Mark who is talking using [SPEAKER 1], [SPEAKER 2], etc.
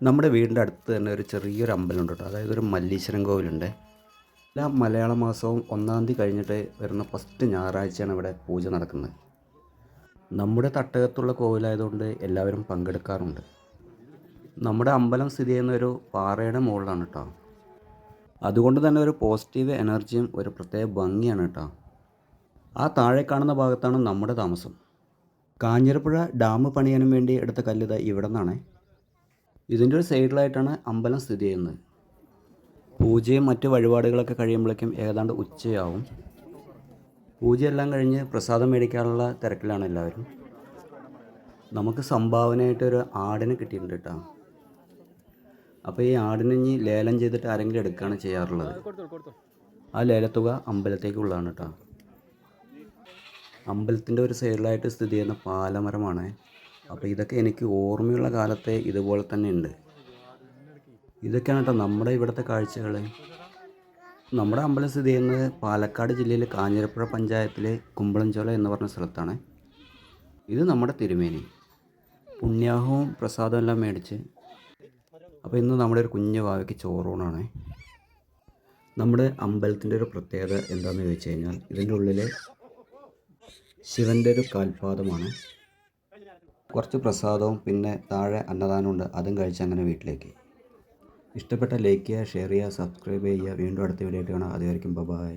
[SPEAKER 1] നമ്മുടെ വീടിൻ്റെ അടുത്ത് തന്നെ ഒരു ചെറിയൊരു അമ്പലമുണ്ട് കേട്ടോ. അതായത് ഒരു മല്ലീശ്വരൻ കോവിലുണ്ട്. എല്ലാ മലയാള മാസവും 1-ാം തീയതി കഴിഞ്ഞിട്ട് വരുന്ന ഫസ്റ്റ് ഞായറാഴ്ചയാണ് ഇവിടെ പൂജ നടക്കുന്നത്. നമ്മുടെ തട്ടകത്തുള്ള കോവിലായതുകൊണ്ട് എല്ലാവരും പങ്കെടുക്കാറുണ്ട്. നമ്മുടെ അമ്പലം സ്ഥിതി ചെയ്യുന്ന ഒരു പാറയുടെ മുകളിലാണ് കേട്ടോ. അതുകൊണ്ട് തന്നെ ഒരു പോസിറ്റീവ് എനർജിയും ഒരു പ്രത്യേക ഭംഗിയാണ് കേട്ടോ. ആ താഴെ കാണുന്ന ഭാഗത്താണ് നമ്മുടെ താമസം. കാഞ്ഞിരപ്പുഴ ഡാം പണിയാനും വേണ്ടി എടുത്ത കല്ലിത ഇവിടെ നിന്നാണ്. ഇതിൻ്റെ ഒരു സൈഡിലായിട്ടാണ് അമ്പലം സ്ഥിതി ചെയ്യുന്നത്. പൂജയും മറ്റ് വഴിപാടുകളൊക്കെ കഴിയുമ്പോഴേക്കും ഏതാണ്ട് ഉച്ചയാവും. പൂജയെല്ലാം കഴിഞ്ഞ് പ്രസാദം മേടിക്കാനുള്ള തിരക്കിലാണ് എല്ലാവരും. നമുക്ക് സംഭാവനയായിട്ടൊരു ആടിനെ കിട്ടിയിട്ടുണ്ട് കേട്ടോ. അപ്പോൾ ഈ ആടിനെ ഇനി ലേലം ചെയ്തിട്ട് ആരെങ്കിലും എടുക്കുകയാണ് ചെയ്യാറുള്ളത്. ആ ലേലത്തുക അമ്പലത്തേക്കുള്ളതാണ് കേട്ടോ. അമ്പലത്തിൻ്റെ ഒരു സൈഡിലായിട്ട് സ്ഥിതി ചെയ്യുന്ന പാലമരമാണ്. അപ്പോൾ ഇതൊക്കെ എനിക്ക് ഓർമ്മയുള്ള കാലത്തെ ഇതുപോലെ തന്നെ ഉണ്ട്. ഇതൊക്കെയാണ് കേട്ടോ നമ്മുടെ ഇവിടുത്തെ കാഴ്ചകൾ. നമ്മുടെ അമ്പലം സ്ഥിതി ചെയ്യുന്നത് പാലക്കാട് ജില്ലയിൽ കാഞ്ഞിരപ്പുഴ പഞ്ചായത്തിലെ കുമ്പളഞ്ചോല എന്ന് പറഞ്ഞ സ്ഥലത്താണ്. ഇത് നമ്മുടെ തിരുമേനി പുണ്യാഹവും പ്രസാദവും എല്ലാം മേടിച്ച്. അപ്പോൾ ഇന്ന് നമ്മുടെ ഒരു കുഞ്ഞു വാവയ്ക്ക് ചോറൂണാണ്. നമ്മുടെ അമ്പലത്തിൻ്റെ ഒരു പ്രത്യേകത എന്താണെന്ന് ചോദിച്ചു കഴിഞ്ഞാൽ ഇതിൻ്റെ ഉള്ളിൽ ശിവൻ്റെ ഒരു കാൽപാദമാണ്. കുറച്ച് പ്രസാദവും പിന്നെ താഴെ അന്നദാനമുണ്ട്. അതും കഴിച്ച് അങ്ങനെ വീട്ടിലേക്ക്. ഇഷ്ടപ്പെട്ട ലൈക്ക് ചെയ്യുക, ഷെയർ ചെയ്യുക, സബ്സ്ക്രൈബ് ചെയ്യുക. വീണ്ടും അടുത്ത വീഡിയോ ആയിട്ട് കാണാം. അതുവരെയും ബൈ.